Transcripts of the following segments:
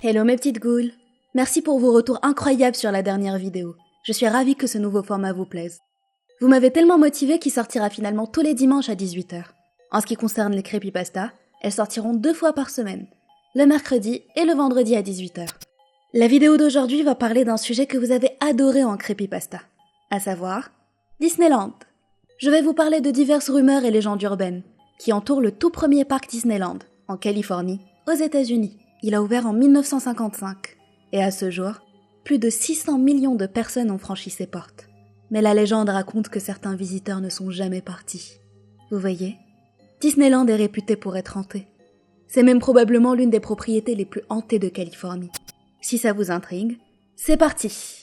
Hello mes petites goules. Merci pour vos retours incroyables sur la dernière vidéo. Je suis ravie que ce nouveau format vous plaise. Vous m'avez tellement motivé qu'il sortira finalement tous les dimanches à 18h. En ce qui concerne les creepypastas, elles sortiront 2 fois par semaine, le mercredi et le vendredi à 18h. La vidéo d'aujourd'hui va parler d'un sujet que vous avez adoré en creepypasta, à savoir Disneyland. Je vais vous parler de diverses rumeurs et légendes urbaines qui entourent le tout premier parc Disneyland, en Californie, aux États-Unis. Il a ouvert en 1955, et à ce jour, plus de 600 millions de personnes ont franchi ses portes. Mais la légende raconte que certains visiteurs ne sont jamais partis. Vous voyez, Disneyland est réputé pour être hanté. C'est même probablement l'une des propriétés les plus hantées de Californie. Si ça vous intrigue, c'est parti!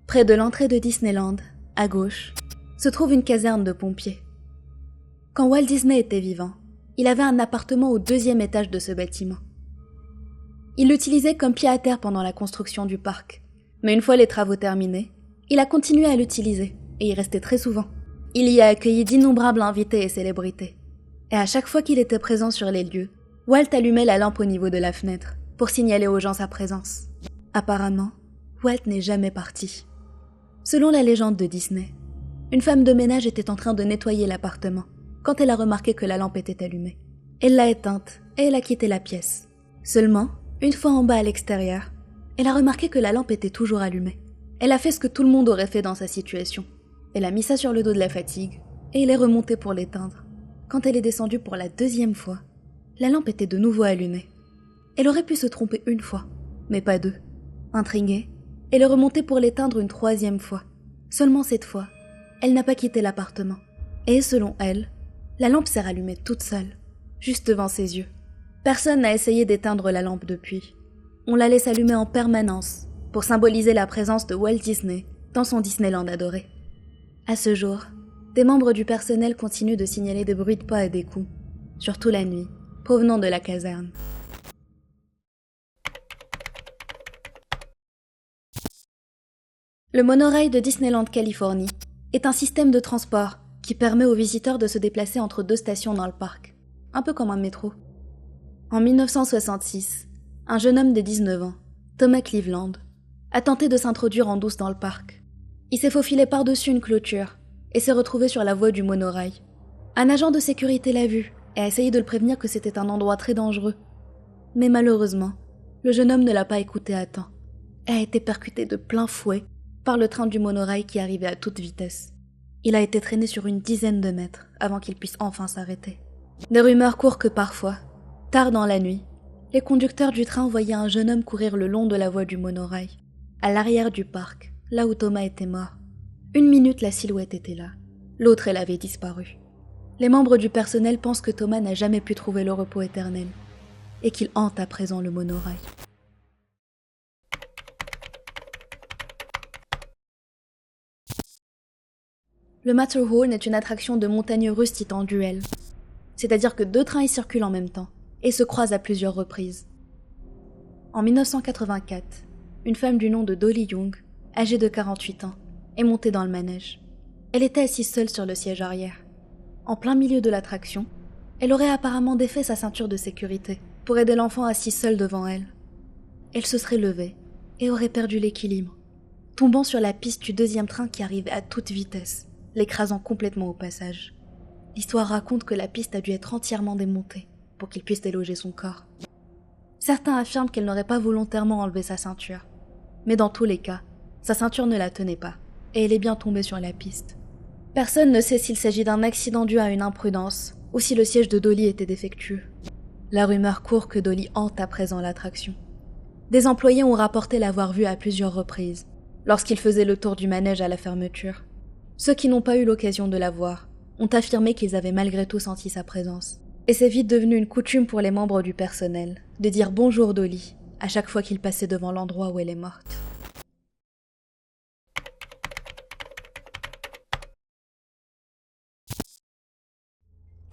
Près de l'entrée de Disneyland, à gauche, se trouve une caserne de pompiers. Quand Walt Disney était vivant, il avait un appartement au 2e étage de ce bâtiment. Il l'utilisait comme pied-à-terre pendant la construction du parc, mais une fois les travaux terminés, il a continué à l'utiliser, et y restait très souvent. Il y a accueilli d'innombrables invités et célébrités. Et à chaque fois qu'il était présent sur les lieux, Walt allumait la lampe au niveau de la fenêtre, pour signaler aux gens sa présence. Apparemment, Walt n'est jamais parti. Selon la légende de Disney, une femme de ménage était en train de nettoyer l'appartement quand elle a remarqué que la lampe était allumée. Elle l'a éteinte et elle a quitté la pièce. Seulement, une fois en bas à l'extérieur, elle a remarqué que la lampe était toujours allumée. Elle a fait ce que tout le monde aurait fait dans sa situation. Elle a mis ça sur le dos de la fatigue et elle est remontée pour l'éteindre. Quand elle est descendue pour la 2e fois, la lampe était de nouveau allumée. Elle aurait pu se tromper une fois, mais pas 2. Intriguée, elle est remontée pour l'éteindre une 3e fois. Seulement cette fois, elle n'a pas quitté l'appartement. Et selon elle, la lampe s'est rallumée toute seule, juste devant ses yeux. Personne n'a essayé d'éteindre la lampe depuis. On la laisse allumer en permanence pour symboliser la présence de Walt Disney dans son Disneyland adoré. À ce jour, des membres du personnel continuent de signaler des bruits de pas et des coups, surtout la nuit, provenant de la caserne. Le monorail de Disneyland Californie est un système de transport qui permet aux visiteurs de se déplacer entre 2 stations dans le parc, un peu comme un métro. En 1966, un jeune homme de 19 ans, Thomas Cleveland, a tenté de s'introduire en douce dans le parc. Il s'est faufilé par-dessus une clôture et s'est retrouvé sur la voie du monorail. Un agent de sécurité l'a vu et a essayé de le prévenir que c'était un endroit très dangereux. Mais malheureusement, le jeune homme ne l'a pas écouté à temps et a été percuté de plein fouet par le train du monorail qui arrivait à toute vitesse. Il a été traîné sur une 10aine de mètres avant qu'il puisse enfin s'arrêter. Des rumeurs courent que parfois, tard dans la nuit, les conducteurs du train voyaient un jeune homme courir le long de la voie du monorail, à l'arrière du parc, là où Thomas était mort. 1 minute, la silhouette était là. L'autre, elle avait disparu. Les membres du personnel pensent que Thomas n'a jamais pu trouver le repos éternel et qu'il hante à présent le monorail. Le Matterhorn est une attraction de montagnes russes titan duel, c'est-à-dire que 2 trains y circulent en même temps et se croisent à plusieurs reprises. En 1984, une femme du nom de Dolly Young, âgée de 48 ans, est montée dans le manège. Elle était assise seule sur le siège arrière. En plein milieu de l'attraction, elle aurait apparemment défait sa ceinture de sécurité pour aider l'enfant assis seul devant elle. Elle se serait levée et aurait perdu l'équilibre, tombant sur la piste du 2e train qui arrivait à toute vitesse, l'écrasant complètement au passage. L'histoire raconte que la piste a dû être entièrement démontée pour qu'il puisse déloger son corps. Certains affirment qu'elle n'aurait pas volontairement enlevé sa ceinture, mais dans tous les cas, sa ceinture ne la tenait pas, et elle est bien tombée sur la piste. Personne ne sait s'il s'agit d'un accident dû à une imprudence, ou si le siège de Dolly était défectueux. La rumeur court que Dolly hante à présent l'attraction. Des employés ont rapporté l'avoir vue à plusieurs reprises, lorsqu'il faisait le tour du manège à la fermeture. Ceux qui n'ont pas eu l'occasion de la voir ont affirmé qu'ils avaient malgré tout senti sa présence. Et c'est vite devenu une coutume pour les membres du personnel de dire bonjour Dolly à chaque fois qu'ils passaient devant l'endroit où elle est morte.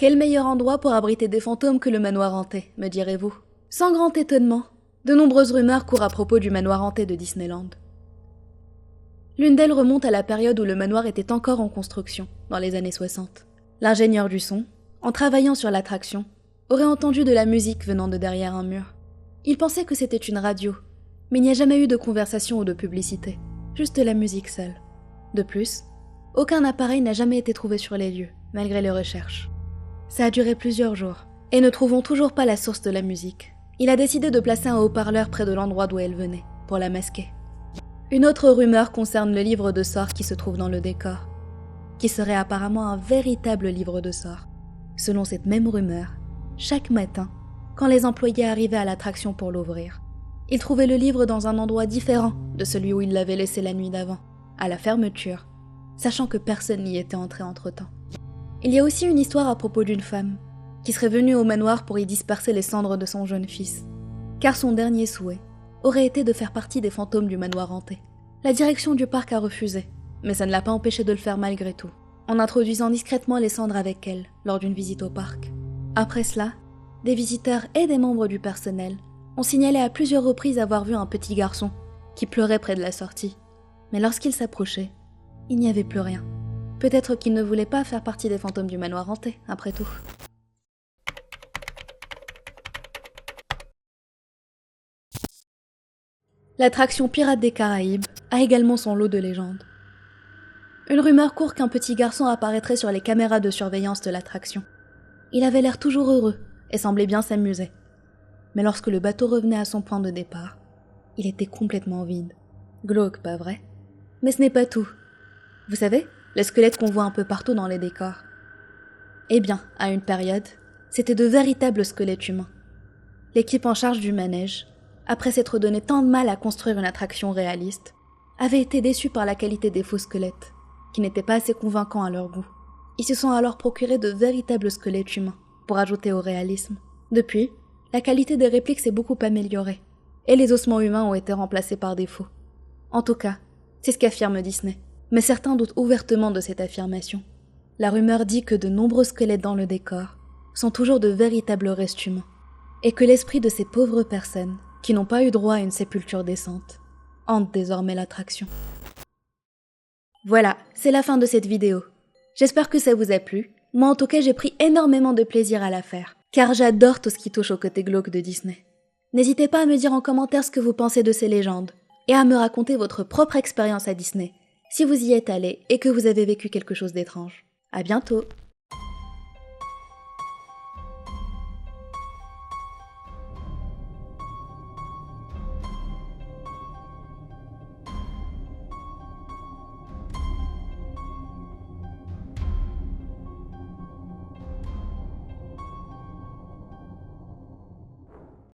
Quel meilleur endroit pour abriter des fantômes que le manoir hanté, me direz-vous? Sans grand étonnement, de nombreuses rumeurs courent à propos du manoir hanté de Disneyland. L'une d'elles remonte à la période où le manoir était encore en construction, dans les années 60. L'ingénieur du son, en travaillant sur l'attraction, aurait entendu de la musique venant de derrière un mur. Il pensait que c'était une radio, mais il n'y a jamais eu de conversation ou de publicité, juste la musique seule. De plus, aucun appareil n'a jamais été trouvé sur les lieux, malgré les recherches. Ça a duré plusieurs jours, et ne trouvons toujours pas la source de la musique. Il a décidé de placer un haut-parleur près de l'endroit d'où elle venait, pour la masquer. Une autre rumeur concerne le livre de sorts qui se trouve dans le décor, qui serait apparemment un véritable livre de sorts. Selon cette même rumeur, chaque matin, quand les employés arrivaient à l'attraction pour l'ouvrir, ils trouvaient le livre dans un endroit différent de celui où ils l'avaient laissé la nuit d'avant, à la fermeture, sachant que personne n'y était entré entre-temps. Il y a aussi une histoire à propos d'une femme, qui serait venue au manoir pour y disperser les cendres de son jeune fils, car son dernier souhait aurait été de faire partie des fantômes du manoir hanté. La direction du parc a refusé, mais ça ne l'a pas empêché de le faire malgré tout, en introduisant discrètement les cendres avec elle lors d'une visite au parc. Après cela, des visiteurs et des membres du personnel ont signalé à plusieurs reprises avoir vu un petit garçon qui pleurait près de la sortie. Mais lorsqu'il s'approchait, il n'y avait plus rien. Peut-être qu'il ne voulait pas faire partie des fantômes du manoir hanté, après tout. L'attraction Pirates des Caraïbes a également son lot de légendes. Une rumeur court qu'un petit garçon apparaîtrait sur les caméras de surveillance de l'attraction. Il avait l'air toujours heureux et semblait bien s'amuser. Mais lorsque le bateau revenait à son point de départ, il était complètement vide. Glauque, pas vrai? Mais ce n'est pas tout. Vous savez, les squelettes qu'on voit un peu partout dans les décors. Eh bien, à une période, c'étaient de véritables squelettes humains. L'équipe en charge du manège, après s'être donné tant de mal à construire une attraction réaliste, avait été déçue par la qualité des faux squelettes, qui n'étaient pas assez convaincants à leur goût. Ils se sont alors procurés de véritables squelettes humains, pour ajouter au réalisme. Depuis, la qualité des répliques s'est beaucoup améliorée, et les ossements humains ont été remplacés par des faux. En tout cas, c'est ce qu'affirme Disney, mais certains doutent ouvertement de cette affirmation. La rumeur dit que de nombreux squelettes dans le décor sont toujours de véritables restes humains, et que l'esprit de ces pauvres personnes, qui n'ont pas eu droit à une sépulture décente, hante désormais l'attraction. Voilà, c'est la fin de cette vidéo. J'espère que ça vous a plu. Moi en tout cas j'ai pris énormément de plaisir à la faire, car j'adore tout ce qui touche au côté glauque de Disney. N'hésitez pas à me dire en commentaire ce que vous pensez de ces légendes, et à me raconter votre propre expérience à Disney, si vous y êtes allé et que vous avez vécu quelque chose d'étrange. À bientôt!